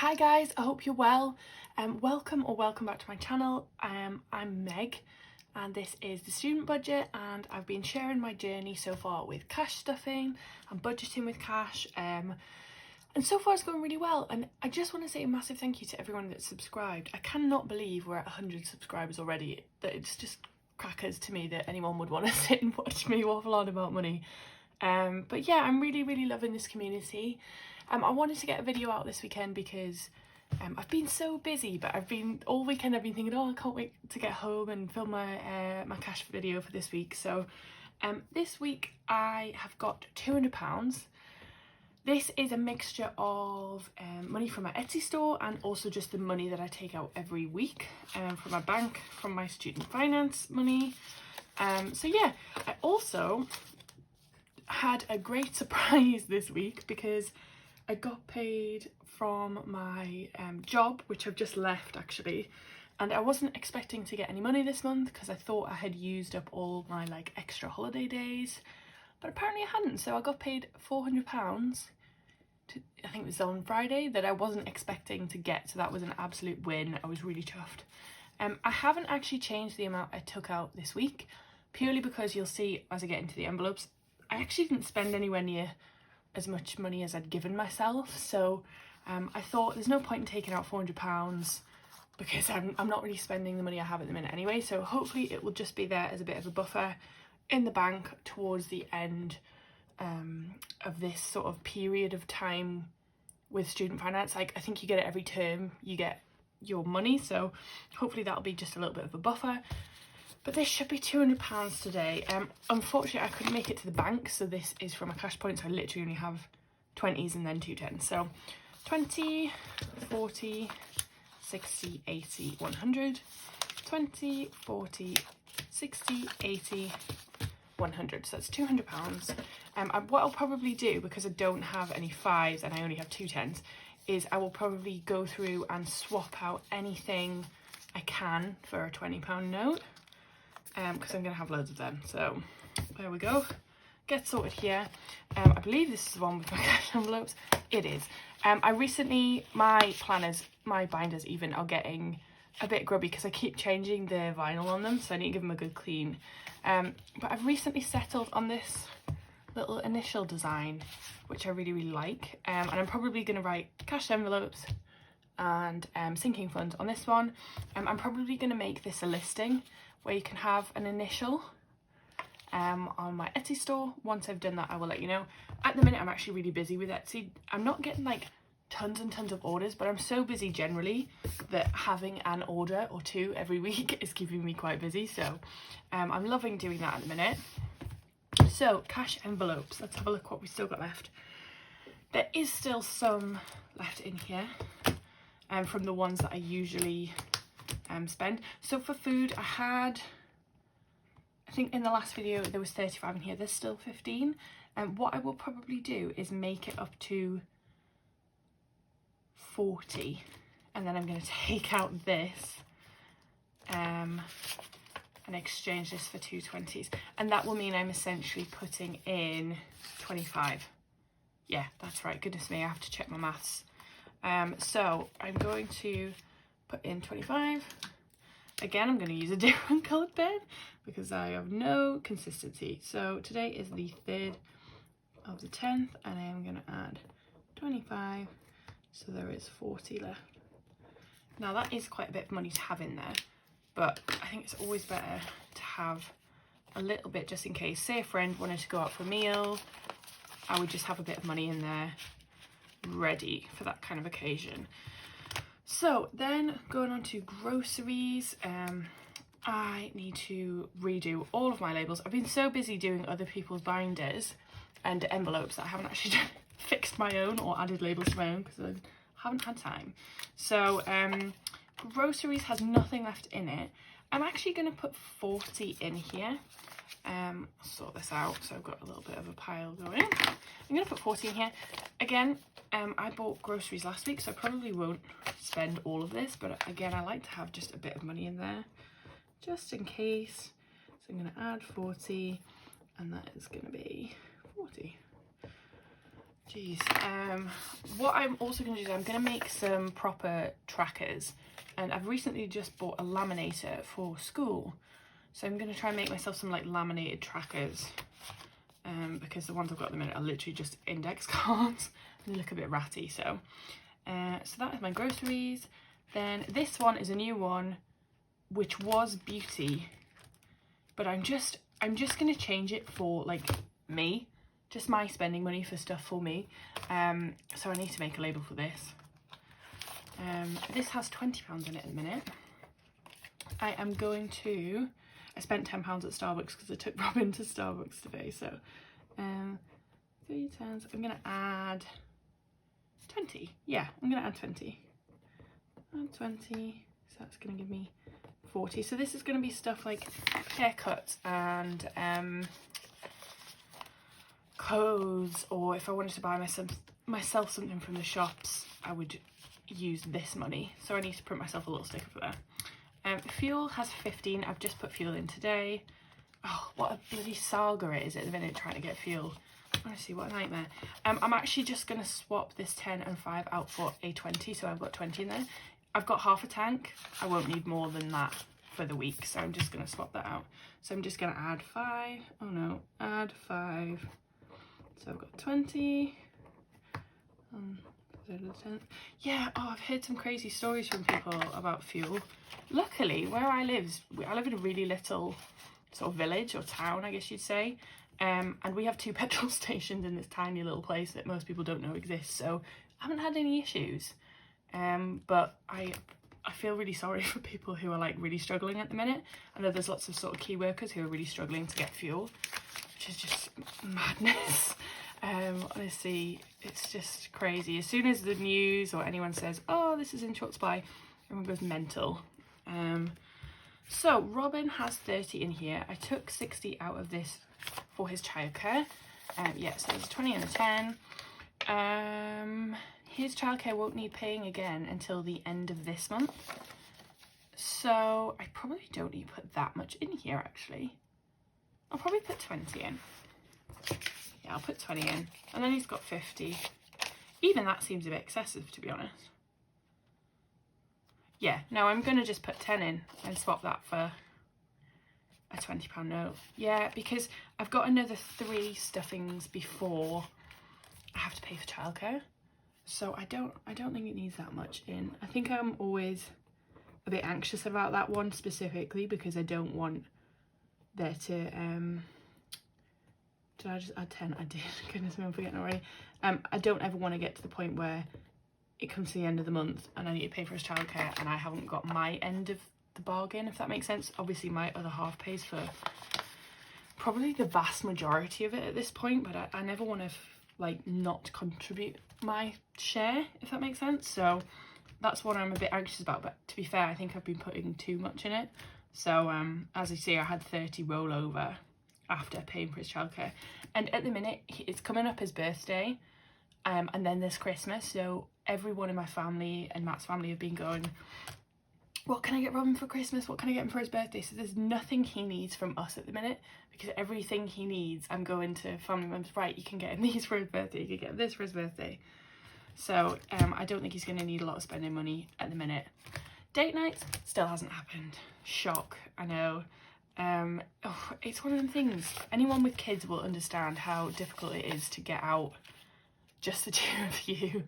Hi guys, I hope you're well. Welcome back to my channel. I'm Meg and this is the student budget, and I've been sharing my journey so far with cash stuffing and budgeting with cash, and so far it's going really well. And I just want to say a massive thank you to everyone that's subscribed. I cannot believe we're at 100 subscribers already. That it's just crackers to me that anyone would want to sit and watch me waffle on about money. But yeah, I'm really loving this community. I wanted to get a video out this weekend because I've been so busy, but all weekend I've been thinking, oh, I can't wait to get home and film my cash video for this week. So this week I have got £200. This is a mixture of money from my Etsy store and also just the money that I take out every week from my bank, from my student finance money. So yeah, I also had a great surprise this week because I got paid from my job, which I've just left actually, and I wasn't expecting to get any money this month because I thought I had used up all my like extra holiday days, but apparently I hadn't. So I got paid £400 I think it was on Friday, that I wasn't expecting to get, so that was an absolute win. I was really chuffed. I haven't actually changed the amount I took out this week, purely because you'll see as I get into the envelopes, I actually didn't spend anywhere near as much money as I'd given myself. So I thought there's no point in taking out £400 because I'm not really spending the money I have at the minute anyway. So hopefully it will just be there as a bit of a buffer in the bank towards the end of this sort of period of time with student finance. Like, I think you get it every term, you get your money, so hopefully that'll be just a little bit of a buffer. But this should be £200 today. Unfortunately I couldn't make it to the bank, so this is from a cash point, so I literally only have 20s and then 2 10s. So 20, 40, 60, 80, 100, 20, 40, 60, 80, 100. So that's £200. What I'll probably do, because I don't have any 5s and I only have 2 10s, is I will probably go through and swap out anything I can for a £20 note. Because I'm going to have loads of them. So there we go. Get sorted here. I believe this is the one with my cash envelopes. It is. I recently, my planners, my binders even, are getting a bit grubby because I keep changing the vinyl on them, so I need to give them a good clean. But I've recently settled on this little initial design, which I really like. And I'm probably going to write cash envelopes and sinking funds on this one. I'm probably going to make this a listing where you can have an initial on my Etsy store. Once I've done that, I will let you know. At the minute, I'm actually really busy with Etsy. I'm not getting like tons and tons of orders, but I'm so busy generally that having an order or two every week is keeping me quite busy. So I'm loving doing that at the minute. So cash envelopes, let's have a look what we still got left. There is still some left in here from the ones that I usually spend. So for food, I think in the last video there was 35 in here, there's still 15. And what I will probably do is make it up to 40, and then I'm going to take out this and exchange this for 2 20s, and that will mean I'm essentially putting in 25. Yeah, that's right, goodness me, I have to check my maths. So I'm going to put in 25. Again, I'm going to use a different coloured pen because I have no consistency. So today is the 3rd of the 10th, and I am going to add 25, so there is 40 left. Now that is quite a bit of money to have in there, but I think it's always better to have a little bit just in case. Say a friend wanted to go out for a meal, I would just have a bit of money in there ready for that kind of occasion. So then going on to groceries, I need to redo all of my labels. I've been so busy doing other people's binders and envelopes that I haven't actually fixed my own or added labels to my own because I haven't had time. So groceries has nothing left in it. I'm actually going to put 40 in here. I'll sort this out, so I've got a little bit of a pile going. I'm going to put 40 in here. Again, I bought groceries last week, so I probably won't spend all of this, but again, I like to have just a bit of money in there, just in case. So I'm going to add 40, and that is going to be 40. Jeez. What I'm also going to do is I'm going to make some proper trackers, and I've recently just bought a laminator for school, so I'm going to try and make myself some like laminated trackers, because the ones I've got at the minute are literally just index cards and they look a bit ratty. So so that is my groceries. Then this one is a new one, which was beauty, but I'm just going to change it for like me. Just my spending money for stuff for me. So I need to make a label for this. This has £20 in it at the minute. I spent £10 at Starbucks because I took Robin to Starbucks today. So 3 times, I'm going to add 20. Yeah, I'm going to add 20. Add 20, so that's going to give me 40. So this is going to be stuff like haircuts and clothes, or if I wanted to buy myself something from the shops, I would use this money. So I need to print myself a little sticker for there. Fuel has 15. I've just put fuel in today. Oh, what a bloody saga it is at the minute trying to get fuel. Honestly, what a nightmare. I'm actually just going to swap this 10 and 5 out for a 20, so I've got 20 in there. I've got half a tank. I won't need more than that for the week, so I'm just going to swap that out. So I'm just going to add 5. Oh no, add 5. So I've got 20. Yeah, oh, I've heard some crazy stories from people about fuel. Luckily, where I live in a really little sort of village or town, I guess you'd say. And we have 2 petrol stations in this tiny little place that most people don't know exist. So I haven't had any issues. But I feel really sorry for people who are like really struggling at the minute. I know there's lots of sort of key workers who are really struggling to get fuel, which is just madness. Honestly, it's just crazy. As soon as the news or anyone says, oh, this is in short supply, everyone goes mental. So Robin has 30 in here. I took 60 out of this for his childcare. Yeah, so there's a 20 and a 10. His childcare won't need paying again until the end of this month. So I probably don't need to put that much in here, actually. I'll probably put 20 in. Yeah, I'll put 20 in. And then he's got 50. Even that seems a bit excessive, to be honest. Yeah, no, I'm going to just put 10 in and swap that for a £20 note. Yeah, because I've got another 3 stuffings before I have to pay for childcare. So I don't think it needs that much in. I think I'm always a bit anxious about that one specifically because I don't want there to did I just add 10? I did. Goodness me, I'm forgetting already. I don't ever want to get to the point where it comes to the end of the month and I need to pay for his childcare and I haven't got my end of the bargain, if that makes sense. Obviously my other half pays for probably the vast majority of it at this point, but I never want to like not contribute my share, if that makes sense. So that's what I'm a bit anxious about, but to be fair, I think I've been putting too much in it. So as you see, I had 30 rollover after paying for his childcare, and at the minute it's coming up his birthday, and then there's Christmas, so everyone in my family and Matt's family have been going, what can I get Robin for Christmas? What can I get him for his birthday? So there's nothing he needs from us at the minute, because everything he needs, I'm going to family members, right, you can get him these for his birthday, you can get him this for his birthday. So I don't think he's going to need a lot of spending money at the minute. Date nights still hasn't happened. Shock, I know. It's one of them things. Anyone with kids will understand how difficult it is to get out, just the 2 of you,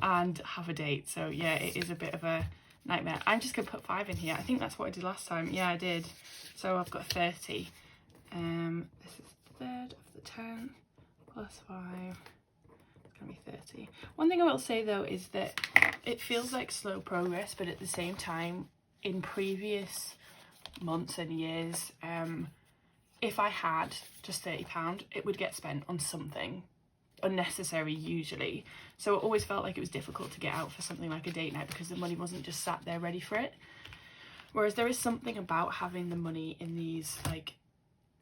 and have a date. So yeah, it is a bit of a nightmare. I'm just gonna put 5 in here. I think that's what I did last time. Yeah, I did. So I've got 30. This is the 3rd of the 10th plus 5. It's gonna be 30. One thing I will say though is that it feels like slow progress, but at the same time, in previous months and years, if I had just £30, it would get spent on something unnecessary usually. So it always felt like it was difficult to get out for something like a date night because the money wasn't just sat there ready for it. Whereas there is something about having the money in these like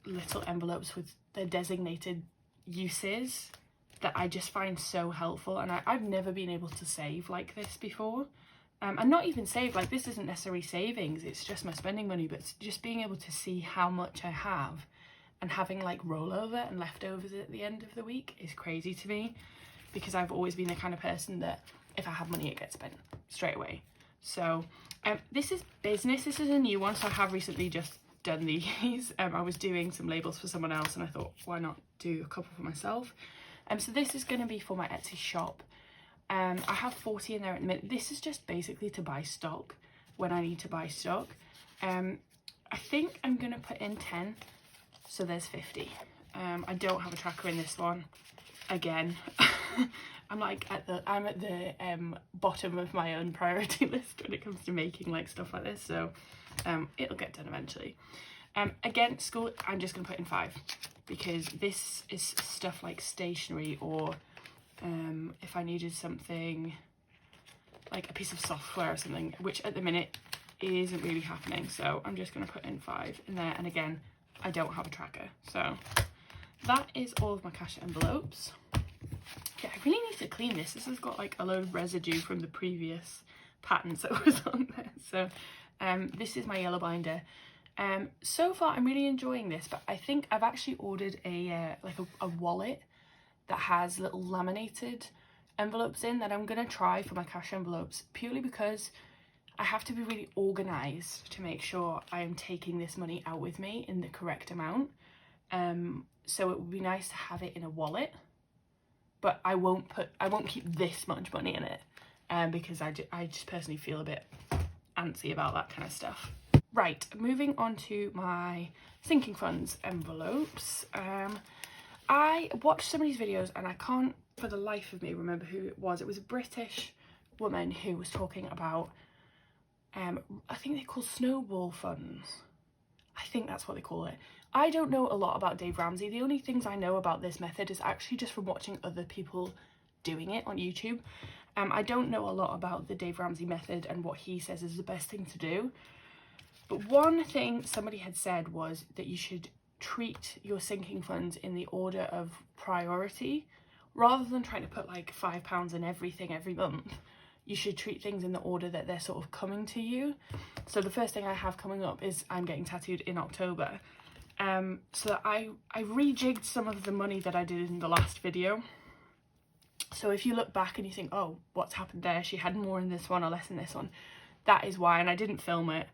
little envelopes with their designated uses that I just find so helpful, and I've never been able to save like this before. And not even save, like this isn't necessarily savings, it's just my spending money, but just being able to see how much I have and having like rollover and leftovers at the end of the week is crazy to me, because I've always been the kind of person that if I have money it gets spent straight away. So this is business, this is a new one, so I have recently just done these. I was doing some labels for someone else and I thought, why not do a couple for myself? So this is going to be for my Etsy shop. I have 40 in there at the minute. This is just basically to buy stock when I need to buy stock. I think I'm going to put in 10, so there's 50. I don't have a tracker in this one. Again, I'm at the bottom of my own priority list when it comes to making like stuff like this, so it'll get done eventually. Again, school, I'm just gonna put in 5, because this is stuff like stationery, or if I needed something like a piece of software or something, which at the minute isn't really happening, so I'm just gonna put in 5 in there. And again, I don't have a tracker, so that is all of my cash envelopes. Yeah, I really need to clean this. This has got like a load of residue from the previous patterns that was on there. So this is my yellow binder. So far I'm really enjoying this, but I think I've actually ordered a wallet that has little laminated envelopes in that I'm gonna try for my cash envelopes, purely because I have to be really organized to make sure I am taking this money out with me in the correct amount. So it would be nice to have it in a wallet, but I won't keep this much money in it, because I just personally feel a bit antsy about that kind of stuff. Right, moving on to my sinking funds envelopes. I watched some of these videos and I can't for the life of me remember who it was. It was a British woman who was talking about, I think they're called snowball funds. I think that's what they call it. I don't know a lot about Dave Ramsey. The only things I know about this method is actually just from watching other people doing it on YouTube. I don't know a lot about the Dave Ramsey method and what he says is the best thing to do. But one thing somebody had said was that you should treat your sinking funds in the order of priority. Rather than trying to put like £5 in everything every month, you should treat things in the order that they're sort of coming to you. So the first thing I have coming up is I'm getting tattooed in October. So I rejigged some of the money that I did in the last video. So if you look back and you think, oh, what's happened there? She had more in this one or less in this one. That is why, and I didn't film it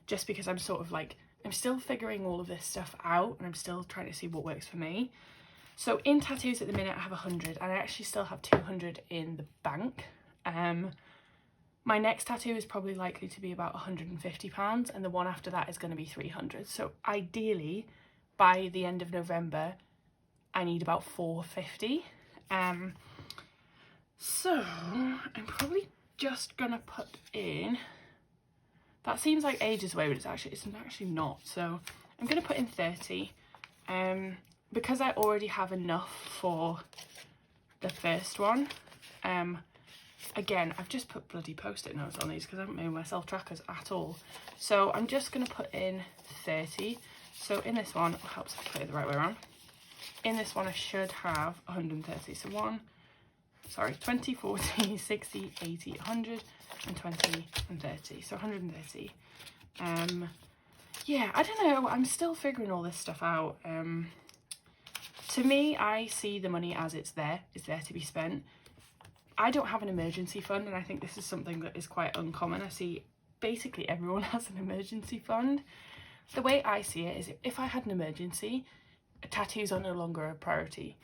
just because I'm sort of like, I'm still figuring all of this stuff out and I'm still trying to see what works for me. So in tattoos at the minute I have 100 and I actually still have 200 in the bank. My next tattoo is probably likely to be about £150 and the one after that is going to be 300. So ideally by the end of November I need about 450. So I'm probably just gonna put in, that seems like ages away, but it's actually not. So I'm gonna put in 30 because I already have enough for the first one. Again, I've just put bloody post-it notes on these because I haven't made myself trackers at all. So I'm just going to put in 30. So in this one, it helps if I put it the right way around. In this one, I should have 130. So 20, 40, 60, 80, 100, and 20, and 30. So 130. Yeah, I don't know. I'm still figuring all this stuff out. To me, I see the money as it's there to be spent. I don't have an emergency fund, and I think this is something that is quite uncommon. I see basically everyone has an emergency fund. The way I see it is if I had an emergency, tattoos are no longer a priority.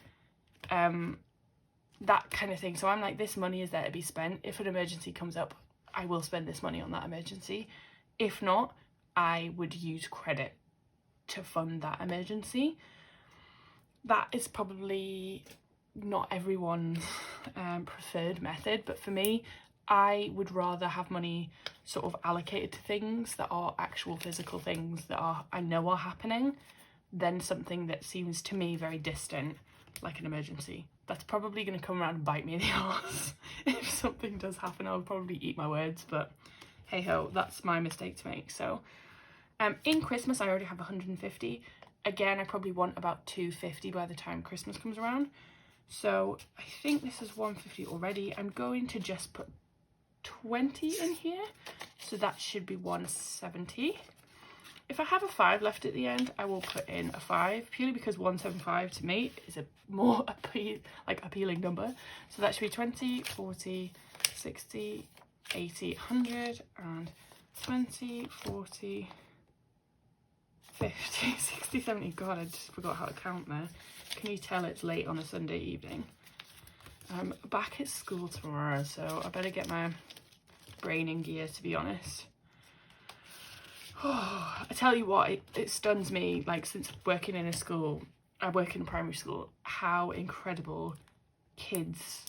That kind of thing. So I'm like, this money is there to be spent. If an emergency comes up, I will spend this money on that emergency. If not, I would use credit to fund that emergency. That is probably not everyone's preferred method, but for me, I would rather have money sort of allocated to things that are actual physical things that I know are happening than something that seems to me very distant, like an emergency. That's probably going to come around and bite me in the arse. If something does happen, I'll probably eat my words, but hey ho, that's my mistake to make. So in Christmas I already have 150. Again, I probably want about 250 by the time Christmas comes around. So I think this is 150 already. I'm going to just put 20 in here. So that should be 170. If I have a 5 left at the end, I will put in a 5, purely because 175 to me is a more appealing number. So that should be 20, 40, 60, 80, 100, and 20, 40, 50, 60, 70. God, I just forgot how to count there. Can you tell it's late on a Sunday evening? I'm back at school tomorrow, so I better get my brain in gear, to be honest. Oh, I tell you what, it stuns me, like, since working in a school, I work in a primary school, how incredible kids'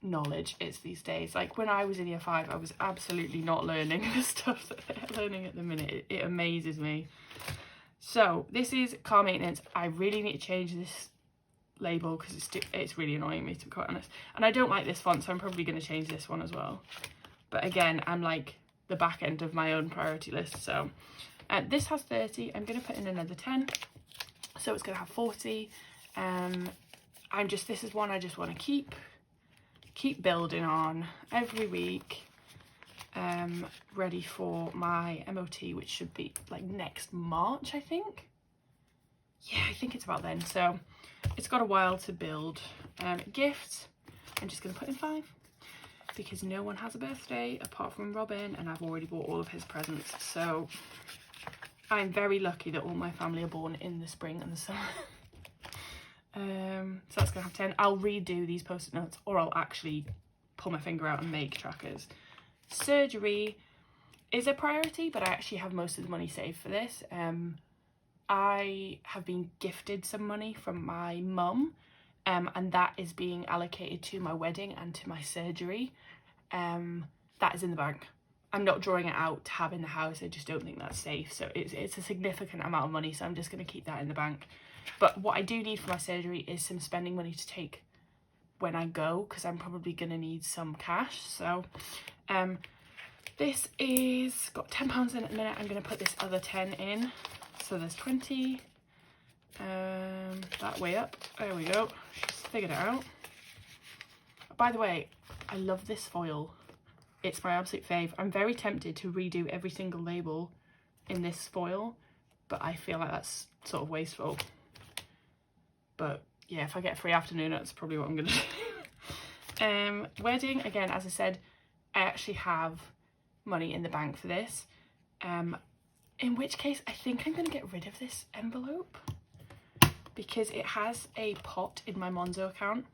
knowledge is these days. Like, when I was in year 5, I was absolutely not learning the stuff that they're learning at the minute. It amazes me. So this is car maintenance. I really need to change this label because it's really annoying me, to be quite honest. And I don't like this font, so I'm probably going to change this one as well. But again, I'm like the back end of my own priority list. So this has 30. I'm going to put in another 10. So it's going to have 40. This is one I just want to keep building on every week. Ready for my MOT, which should be like next March, I think. Yeah, I think it's about then. So it's got a while to build. Gifts, I'm just going to put in 5 because no one has a birthday apart from Robin, and I've already bought all of his presents. So I'm very lucky that all my family are born in the spring and the summer. So that's going to have 10. I'll redo these post-it notes, or I'll actually pull my finger out and make trackers. Surgery is a priority, but I actually have most of the money saved for this. I have been gifted some money from my mum, and that is being allocated to my wedding and to my surgery. That is in the bank. I'm not drawing it out to have in the house. I just don't think that's safe. So it's a significant amount of money, so I'm just going to keep that in the bank. But what I do need for my surgery is some spending money to take when I go, because I'm probably going to need some cash. So this is got £10 in it at the minute. I'm going to put this other 10 in. So there's 20. That way up. There we go. She's figured it out. By the way, I love this foil. It's my absolute fave. I'm very tempted to redo every single label in this foil, but I feel like that's sort of wasteful. But yeah, if I get a free afternoon, that's probably what I'm going to do. Wedding, again, as I said, I actually have money in the bank for this. In which case, I think I'm going to get rid of this envelope because it has a pot in my Monzo account,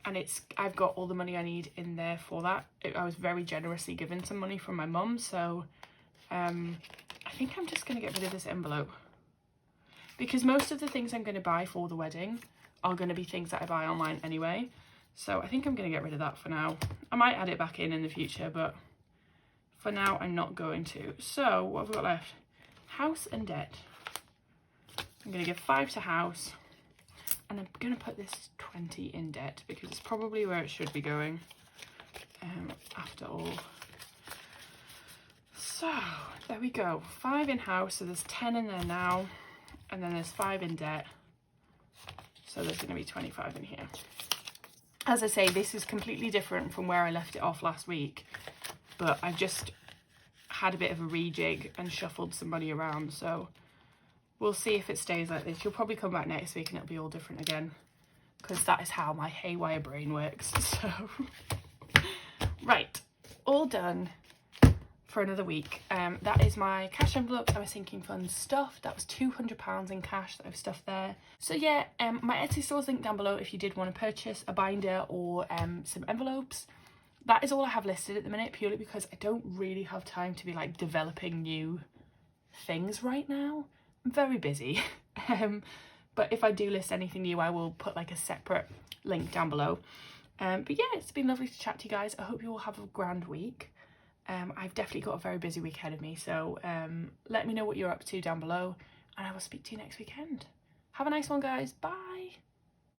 and I've got all the money I need in there for that. I was very generously given some money from my mum, so I think I'm just going to get rid of this envelope because most of the things I'm going to buy for the wedding are going to be things that I buy online anyway. So I think I'm going to get rid of that for now. I might add it back in the future, but for now I'm not going to. So what have we got left? House and debt. I'm going to give 5 to house, and I'm going to put this 20 in debt because it's probably where it should be going after all. So there we go, 5 in house, so there's 10 in there now, and then there's 5 in debt, so there's going to be 25 in here. As I say, this is completely different from where I left it off last week, but I've just had a bit of a rejig and shuffled some money around, so we'll see if it stays like this. You'll probably come back next week and it'll be all different again, because that is how my haywire brain works. So right, all done for another week. That is my cash envelope and my sinking funds stuff. That was £200 in cash that I've stuffed there. So yeah, my Etsy store's linked down below if you did want to purchase a binder or some envelopes. That is all I have listed at the minute, purely because I don't really have time to be like developing new things right now. I'm very busy. But if I do list anything new, I will put like a separate link down below. But yeah, it's been lovely to chat to you guys. I hope you all have a grand week. I've definitely got a very busy week ahead of me, so let me know what you're up to down below, and I will speak to you next weekend. Have a nice one, guys. Bye.